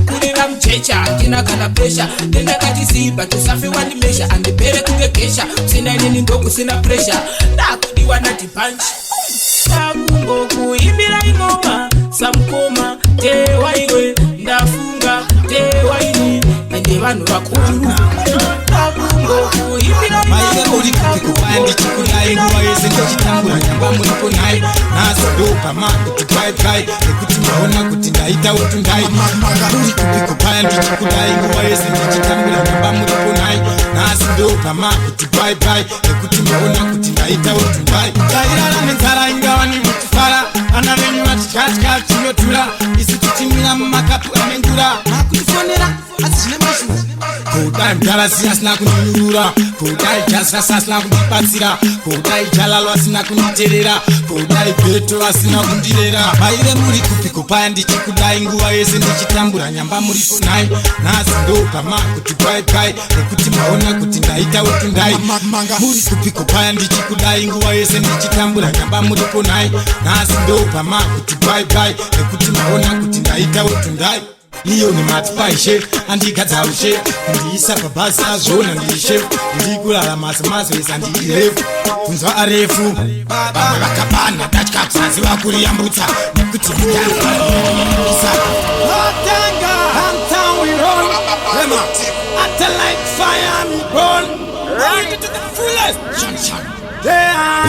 kurira mchecha andina kana presha ndendakatisiba tusafi wandimesha andipere kunge kesha sina inini ndoku sina presha ndakudiwa nadhibanji ndakungokuimbirai ngoma samukoma tewaiwe ndafunga tewaini ende vanhu vakuru ndikudai nguva yese ndichitambura nyamba muripo nhai nazodopama kuti baibai nekuti maona kuti ndaita utundai uri kupikupaya ndichikudai nguva yese ndichitambura nyamba muripo nhai nazodopama kuti baibai nekuti maona kuti ndaita utundai tairara nenzara ingava nimutufara vana venyu vatityatyka tinotura isi tichimira mumakapu anengura makutifonera asi zvine mashuva kudai mudalasi asina kundinyurura kudai jasirasa asina kundibatsira kudai jalalo asina kunditerera kudai beto asina kundirera vaire muri kupiko paya ndichikudai nguva yese ndichitambura nyamba muripo nhai nhasi ndopama kuti baibai nekuti maona kuti ndaita utundai muri kupiko paya ndichikudai nguva yese ndichitambura nyamba muripo nhai nhasi ndopama kuti baibai nekuti maona kuti ndaita utundai iyo ni matipaishe andigadzaushe ndiisa pabhazi azvona ndiishe ndikurara mazimazo isa ndiirefu kunzwa arefu vamwe vakabana datya kusaziva kuriyambutsa nekuti ndiyaisa otanga hamtown we run rema after like fire me burn bring it to the fullest shun yeah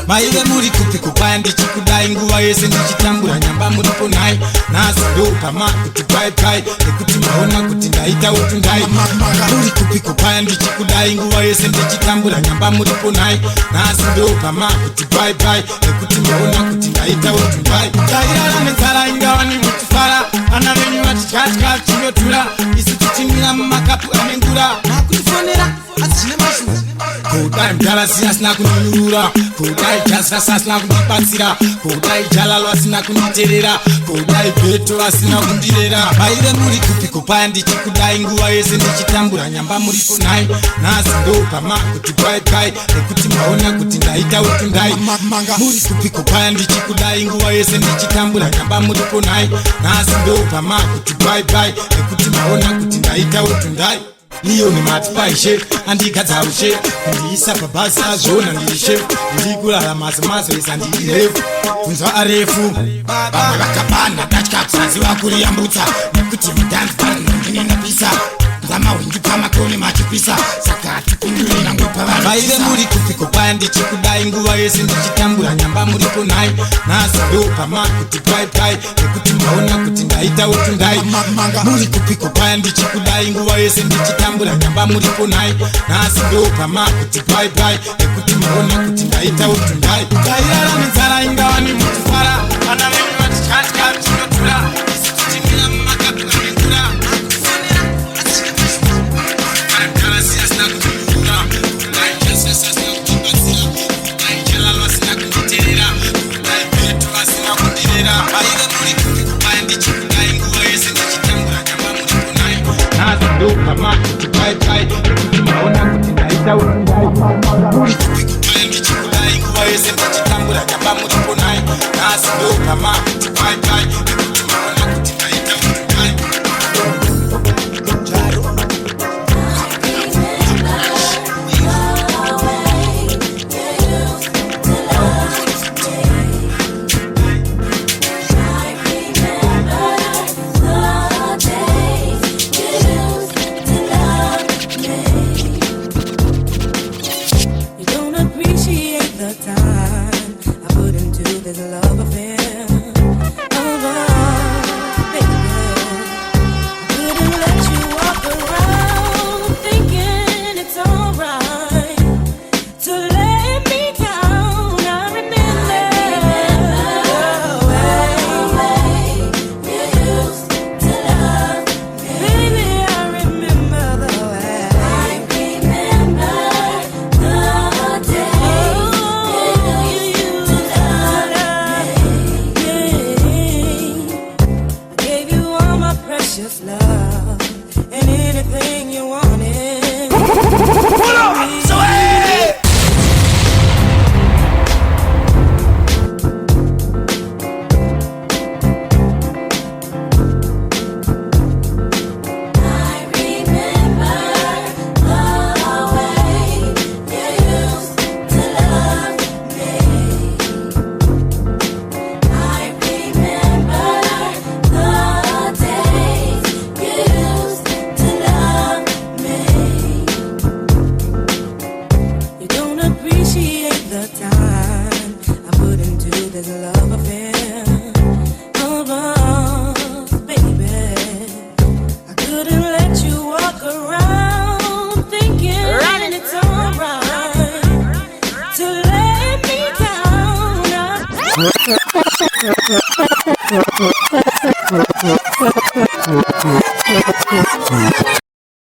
maive muri kupikupaya ndichikudai nguva yese ndichitambura nyamba muripo nhai nazodopama kuti baibai nekuti maona kuti ndaita utundai muri kupikupaya ndichikudai nguva yese ndichitambura nyamba muripo nhai nazodopama kuti baibai nekuti maona kuti ndaita utundai tairara nenzara ingava nimutufara vana venyu vatityatyka tinotura isi tichimira mumakapu anengura makutifonera asi zvine mashuva kudai mudalasi asina kundinyurura kudai jasirasa asina kundibatsira kudai jalalo asina kunditerera kudai beto asina kundirera vaire muri kupikupaya ndichikudai nguva yese ndichitambura nyamba muripo nhai nhasi ndopama kuti baibai nekuti maona kuti ndaita utundai muri kupikupaya ndichikudai nguva yese ndichitambura nyamba muripo nhai nhasi ndopama kuti baibai nekuti maona kuti ndaita utundai iyo ni matipaishe andigadzaushe ndiisa pabhazi azvona ndiishe ndikurara mazimazo isa ndiirefu kunzwa arefu vamwe vakabana datya kusaziva kuriyambutsa nekuti mudhanzi parinondinenapisa ngamahwingi pamakone machipisa saka atipindurira ngopavanu vaire muri kupikopaya ndichikudai nguva yese ndichitambura nyamba muripo nhai nhasi ndopama kuti baibai nekuti maona kuti ndaita utundai muri kupikopaya ndichikudai nguva yese ndichitambura nyamba muripo nhai nhasi ndopama kuti baibai nekuti maona kuti ndaita utundai tairara nenzara ingava nimutufara vana venyu vatityatyka tinotura isi tichimira mumakapu anengura nasindo kama kuti bye bye nekuti maona kuti ndaita utundai muri kupikudai ndichikudai nguva yese ndichitambura nyamba muriponai nasindo kama kuti bye bye nekuti maona kuti ndaita utundai Ha ha ha ha ha.